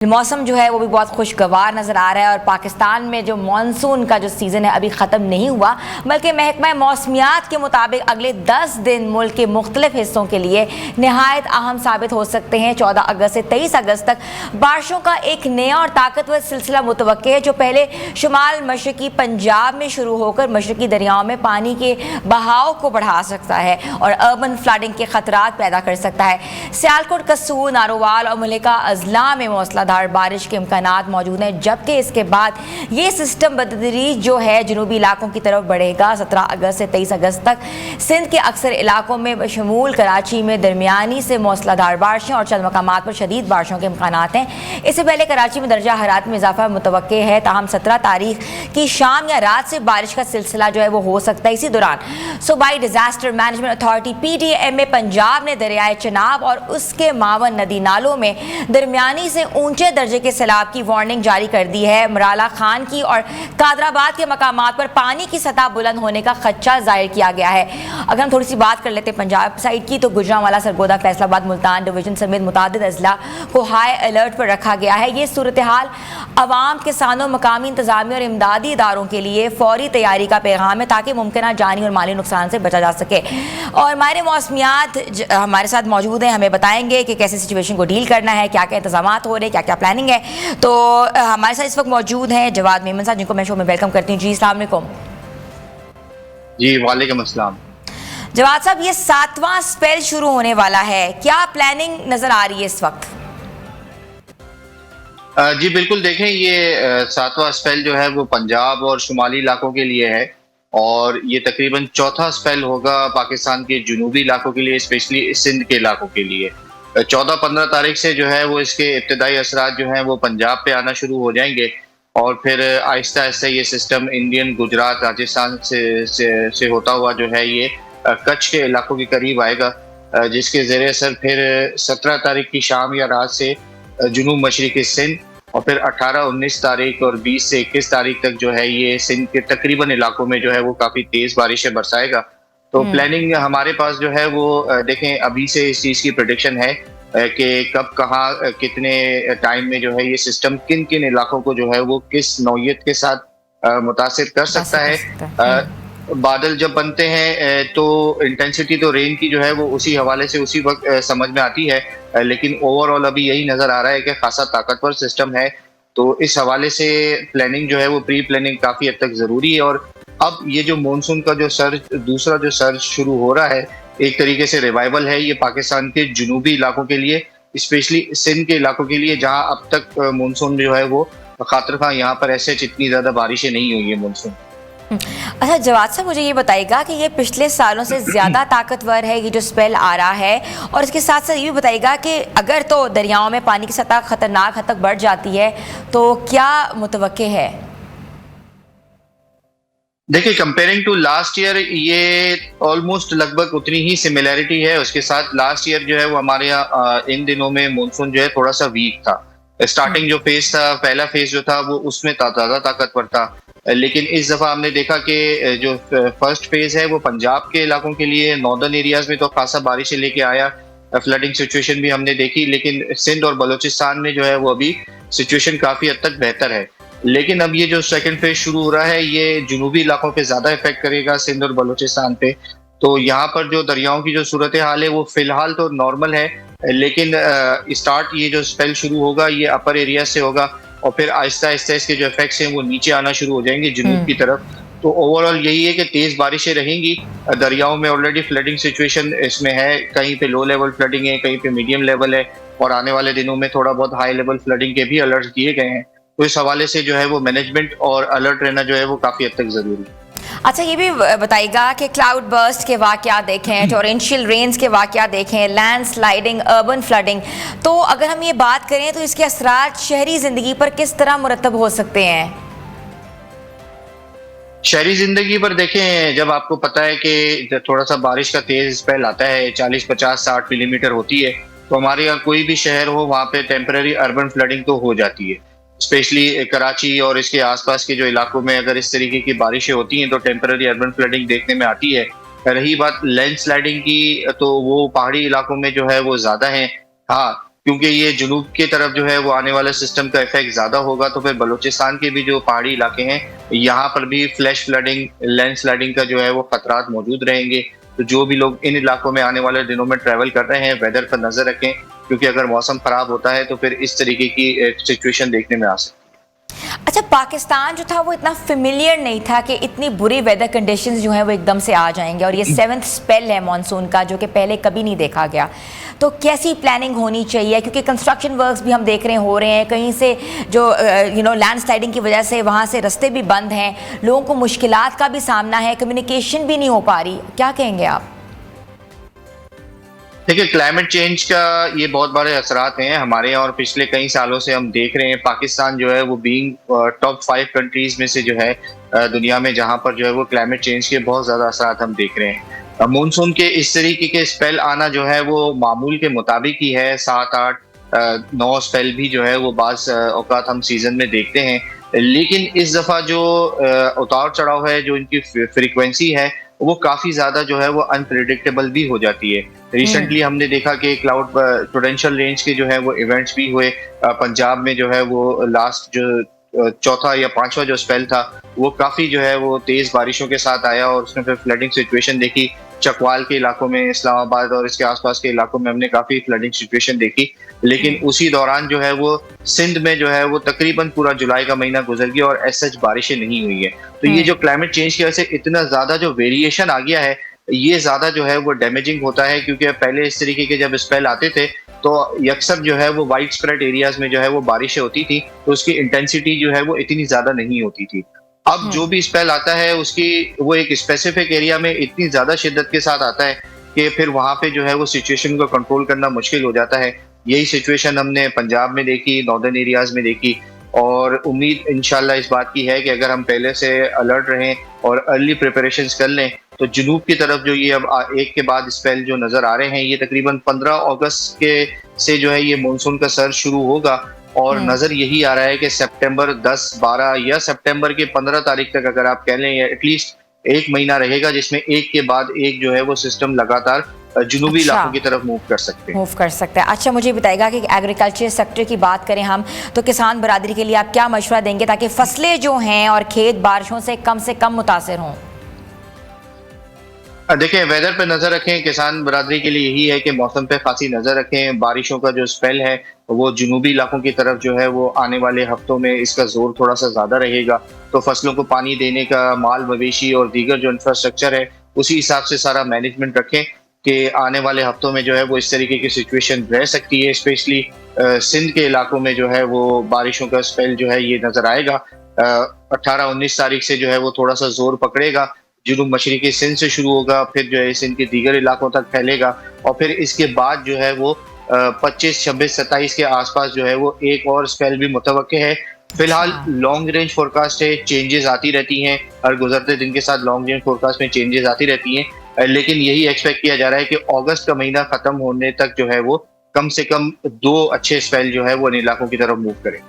मौसम जो है वो भी बहुत खुशगवार नज़र आ रहा है और पाकिस्तान में जो मानसून का जो सीज़न है अभी ख़त्म नहीं हुआ, बल्कि महकमा मौसमियात के मुताबिक अगले 10 दिन मुल्क के मुख्तलिफ हिस्सों के लिए नहायत अहम साबित हो सकते हैं। 14 अगस्त से 23 अगस्त तक बारिशों का एक नया और ताकतवर सिलसिला मुतवक्के है, जो पहले शुमाल मशरकी पंजाब में शुरू होकर मशरकी दरियाओं में पानी के बहाव को बढ़ा सकता है और अर्बन फ्लडिंग के खतरात पैदा कर सकता है। सियालकोट, कसूर, नारोवाल और मलिका अजला में मौसलाधार बारिश के इम्कानात मौजूद हैं, जबकि इसके बाद ये सिस्टम बतदरीज जो है जनूबी इलाकों की तरफ बढ़ेगा। 17 अगस्त से 23 अगस्त तक सिंध के अक्सर इलाकों में बशमूल कराची में दरमियानी से मौसलाधार बारिशें और चंद मकामात पर शदीद बारिशों के इम्कानात हैं। इससे पहले कराची में दर्जा हरारत में इजाफा मुतवक्के है, ताहम 17 तारीख की शाम या रात से बारिश का सिलसिला जो है वो हो सकता है। इसी दौरान सूबाई disaster management authority PDMA Punjab ने दरियाए चनाब और उसके मावन नदी नालों में दरमियानी से ऊंचे दर्जे के सैलाब की वार्निंग जारी कर दी है। मराला खान की और कादराबाद के मकामात पर पानी की सतह बुलंद होने का खदशा जाहिर किया गया है। अगर हम थोड़ी सी बात कर लेते हैं पंजाब साइड की, तो गुजरांवाला, सरगोदा, फैसलाबाद, मुल्तान डिवीजन समेत मुतादिद अजला को हाई अलर्ट पर रखा गया है। ये सूरत हाल अवाम, किसानों, मकामी इंतजामी और इमदादी इदारों के लिए फौरी तैयारी का पैगाम है, ताकि मुमकिन जानी और माली नुकसान से बचा जा सके। और माहिर मौसमियात हमारे साथ मौजूद हैं, हमें बताएंगे कि कैसे सिचुएशन को डील करना है, क्या क्या इंतजाम हो रहे हैं, क्या क्या प्लानिंग है। तो हमारे साथ इस वक्त मौजूद हैं जवाद मेमन साहब, जिनको मैं शो में वेलकम करती हूँ। जी अस्सलाम वालेकुम। जी वालेकुम अस्सलाम। जवाद साहब, ये 7वां स्पेल शुरू होने वाला है, क्या प्लानिंग नजर आ रही है इस वक्त? जी बिल्कुल, देखें ये 7वां स्पेल जो है वो पंजाब और शुमाली इलाकों के लिए है और ये तकरीबन चौथा स्पेल होगा पाकिस्तान के जुनूबी इलाकों के लिए, स्पेशली सिंध के इलाकों के लिए। 14-15 तारीख से जो है वो इसके इब्तदाई असरात जो हैं वो पंजाब पे आना शुरू हो जाएंगे और फिर आहिस्ता आहिस्ता ये सिस्टम इंडियन, गुजरात, राजस्थान से होता हुआ जो है ये कच्छ के इलाकों के करीब आएगा, जिसके ज़रिए असर फिर 17 तारीख की शाम या रात से जुनूब मशरिकी सिंध और फिर 18-19 तारीख और 20 से 21 तारीख तक जो है ये सिंध के तकरीबन इलाकों में जो है वो काफ़ी तेज़ बारिशें बरसाएगा। तो प्लानिंग हमारे पास जो है वो देखें, अभी से इस चीज़ की प्रेडिक्शन है कि कब, कहाँ, कितने टाइम में जो है ये सिस्टम किन किन इलाकों को जो है वो किस नौयत के साथ मुतासिर कर सकता है। बादल जब बनते हैं तो इंटेंसिटी तो रेन की जो है वो उसी हवाले से उसी वक्त समझ में आती है, लेकिन ओवरऑल अभी यही नज़र आ रहा है कि खासा ताकतवर सिस्टम है। तो इस हवाले से प्लानिंग जो है वो प्री प्लानिंग काफ़ी हद तक ज़रूरी है। और अब ये जो मानसून का जो सर्ज, दूसरा जो सर्ज शुरू हो रहा है, एक तरीके से रिवाइवल है ये पाकिस्तान के जुनूबी इलाकों के लिए, स्पेशली सिंध के इलाकों के लिए, जहां अब तक मानसून जो है वो खातिर खां यहाँ पर ऐसे इतनी ज़्यादा बारिशें नहीं हुई है मानसून। अच्छा जवाद साहब, मुझे ये बताइएगा कि ये पिछले सालों से ज़्यादा ताकतवर है ये जो स्पेल आ रहा है, और इसके साथ साथ ये भी बताइएगा कि अगर तो दरियाओं में पानी की सतह खतरनाक हद तक बढ़ जाती है तो क्या मुतवक्के है? देखिए, कंपेयरिंग टू लास्ट ईयर ये ऑलमोस्ट लगभग उतनी ही सिमिलैरिटी है। उसके साथ लास्ट ईयर जो है वो हमारे यहाँ इन दिनों में मानसून जो है थोड़ा सा वीक था। स्टार्टिंग जो फेज था, पहला फेज जो था वो उसमें ज़्यादा ताकतवर था, लेकिन इस दफ़ा हमने देखा कि जो फर्स्ट फेज है वो पंजाब के इलाकों के लिए, नॉर्दर्न एरियाज में तो खासा बारिशें लेके आया, फ्लडिंग सिचुएशन भी हमने देखी, लेकिन सिंध और बलूचिस्तान में जो है वो अभी सिचुएशन काफ़ी हद तक बेहतर है। लेकिन अब ये जो सेकंड फेज शुरू हो रहा है ये जुनूबी इलाकों पे ज़्यादा इफेक्ट करेगा, सिंध और बलूचिस्तान पे। तो यहाँ पर जो दरियाओं की जो सूरत हाल है वो फिलहाल तो नॉर्मल है, लेकिन स्टार्ट ये जो स्पेल शुरू होगा ये अपर एरिया से होगा और फिर आहिस्ता आहिस्ता इसके जो इफेक्ट्स हैं वो नीचे आना शुरू हो जाएंगे जुनूब की तरफ। तो ओवरऑल यही है कि तेज़ बारिशें रहेंगी। दरियाओं में ऑलरेडी फ्लडिंग सिचुएशन इसमें है, कहीं पे लो लेवल फ्लडिंग है, कहीं पे मीडियम लेवल है और आने वाले दिनों में थोड़ा बहुत हाई लेवल फ्लडिंग के भी अलर्ट दिए गए हैं। तो इस हवाले से जो है वो मैनेजमेंट और अलर्ट रहना जो है वो काफ़ी हद तक ज़रूरी है। अच्छा, ये भी बताइएगा कि क्लाउड बर्स्ट के वाक़यात देखें, टोरेंशियल रेन्स के वाक़यात देखें, लैंड स्लाइडिंग, अर्बन फ्लडिंग, तो अगर हम ये बात करें तो इसके असरात शहरी ज़िंदगी पर किस तरह मुरतब हो सकते हैं? शहरी ज़िंदगी पर देखें, जब आपको पता है कि थोड़ा सा बारिश का तेज़ स्पेल आता है, 40, 50, 60 मिलीमीटर होती है, तो हमारे यहाँ कोई भी शहर हो वहाँ पे टेम्पररी अर्बन फ्लडिंग तो हो जाती है। स्पेशली कराची और इसके आसपास के जो इलाकों में अगर इस तरीके की बारिशें होती हैं तो टेम्पररी अर्बन फ्लडिंग देखने में आती है। रही बात लैंड स्लाइडिंग की, तो वो पहाड़ी इलाकों में जो है वो ज़्यादा है। हाँ, क्योंकि ये जुनूब की तरफ जो है वो आने वाला सिस्टम का इफेक्ट ज़्यादा होगा, तो फिर बलूचिस्तान के भी जो पहाड़ी इलाके हैं, यहाँ पर भी फ्लैश फ्लडिंग, लैंडस्लाइडिंग का जो है वो खतरात मौजूद रहेंगे। तो जो भी लोग इन इलाकों में आने वाले दिनों में ट्रैवल कर रहे हैं, वेदर पर नज़र रखें, क्योंकि अगर मौसम खराब होता है तो फिर इस तरीके की सिचुएशन देखने में आ सकती है। अच्छा, पाकिस्तान जो था वो इतना फेमिलियर नहीं था कि इतनी बुरी वेदर कंडीशंस जो है वो एकदम से आ जाएंगे, और ये 7th स्पेल है मॉनसून का जो कि पहले कभी नहीं देखा गया। तो कैसी प्लानिंग होनी चाहिए, क्योंकि कंस्ट्रक्शन वर्क्स भी हम देख रहे हैं हो रहे हैं, कहीं से जो लैंडस्लाइडिंग की वजह से वहाँ से रास्ते भी बंद हैं, लोगों को मुश्किलात का भी सामना है, कम्युनिकेशन भी नहीं हो पा रही। क्या कहेंगे आप? देखिए, क्लाइमेट चेंज का ये बहुत बड़े असरात हैं हमारे यहाँ, और पिछले कई सालों से हम देख रहे हैं। पाकिस्तान जो है वो बीइंग टॉप 5 कंट्रीज में से जो है दुनिया में, जहाँ पर जो है वो क्लाइमेट चेंज के बहुत ज़्यादा असरात हम देख रहे हैं। मानसून के इस तरीके के स्पेल आना जो है वो मामूल के मुताबिक ही है। 7, 8, 9 स्पेल भी जो है वो बाज़ औक़ात हम सीज़न में देखते हैं। लेकिन इस दफ़ा जो उतार चढ़ाव है, जो इनकी फ्रीक्वेंसी है, वो काफ़ी ज़्यादा जो है वो अनप्रेडिक्टेबल भी हो जाती है। रिसेंटली हमने देखा कि क्लाउड टोरेंशियल रेंज के जो है वो इवेंट्स भी हुए। पंजाब में जो है वो लास्ट जो चौथा या पांचवा जो स्पेल था, वो काफ़ी जो है वो तेज़ बारिशों के साथ आया, और उसमें फिर फ्लडिंग सिचुएशन देखी। चकवाल के इलाकों में, इस्लामाबाद और इसके आसपास के इलाकों में हमने काफ़ी फ्लडिंग सिचुएशन देखी। लेकिन उसी दौरान जो है वो सिंध में जो है वो तकरीबन पूरा जुलाई का महीना गुजर गया और एज सच बारिशें नहीं हुई है। तो ये जो क्लाइमेट चेंज की वजह से इतना ज़्यादा जो वेरिएशन आ गया है, ये ज़्यादा जो है वो डैमेजिंग होता है, क्योंकि पहले इस तरीके के जब स्पेल आते थे तो यकसर जो है वो वाइड स्प्रेड एरियाज में जो है वो बारिशें होती थी, तो उसकी इंटेंसिटी जो है वो इतनी ज़्यादा नहीं होती थी। अब जो भी स्पेल आता है उसकी वो एक स्पेसिफिक एरिया में इतनी ज़्यादा शिद्दत के साथ आता है कि फिर वहाँ पे जो है वो सिचुएशन को कंट्रोल करना मुश्किल हो जाता है। यही सिचुएशन हमने पंजाब में देखी, नॉर्दर्न एरियाज में देखी, और उम्मीद इंशाल्लाह इस बात की है कि अगर हम पहले से अलर्ट रहें और अर्ली प्रिपरेशंस कर लें, तो जुनूब की तरफ जो ये अब एक के बाद स्पेल जो नज़र आ रहे हैं, ये तकरीबन 15 अगस्त के से जो है ये मानसून का सर्ज शुरू होगा, और नज़र यही आ रहा है कि सितंबर 10, 12 या सितंबर के 15 तारीख तक अगर आप कह लें, या एटलीस्ट 1 महीना रहेगा जिसमें एक के बाद एक जो है वो सिस्टम लगातार जुनूबी इलाकों की तरफ मूव कर सकते हैं। अच्छा, मुझे बताइएगा कि एग्रीकल्चर सेक्टर की बात करें हम, तो किसान बरादरी के लिए आप क्या मशवरा देंगे ताकि फसलें जो हैं और खेत बारिशों से कम मुतासिर हों? देखिए, वेदर पे नज़र रखें। किसान बरादरी के लिए यही है कि मौसम पे खासी नज़र रखें। बारिशों का जो स्पेल है वो जुनूबी इलाकों की तरफ जो है वो आने वाले हफ्तों में इसका जोर थोड़ा सा ज़्यादा रहेगा, तो फसलों को पानी देने का, माल मवेशी और दीगर जो इंफ्रास्ट्रक्चर है, उसी हिसाब से सारा मैनेजमेंट रखें कि आने वाले हफ्तों में जो है वो इस तरीके की सिचुएशन रह सकती है। स्पेशली सिंध के इलाकों में जो है वो बारिशों का स्पेल जो है ये नज़र आएगा। 18-19 तारीख से जो है वो थोड़ा सा जोर पकड़ेगा, जुनूब मशरिकी सिंध से शुरू होगा, फिर जो है सिंध के दीगर इलाकों तक फैलेगा, और फिर इसके बाद जो है वो 25, 26, 27 के आसपास जो है वो एक और स्पेल भी मुतवक्के है। फिलहाल लॉन्ग रेंज फोरकास्ट है, चेंजेस आती रहती हैं, हर गुजरते दिन के साथ लॉन्ग रेंज फोरकास्ट में चेंजेस आती रहती हैं, लेकिन यही एक्सपेक्ट किया जा रहा है कि अगस्त का महीना खत्म होने तक जो है वो कम से कम 2 अच्छे स्पेल जो है वो इन इलाकों की तरफ मूव करें।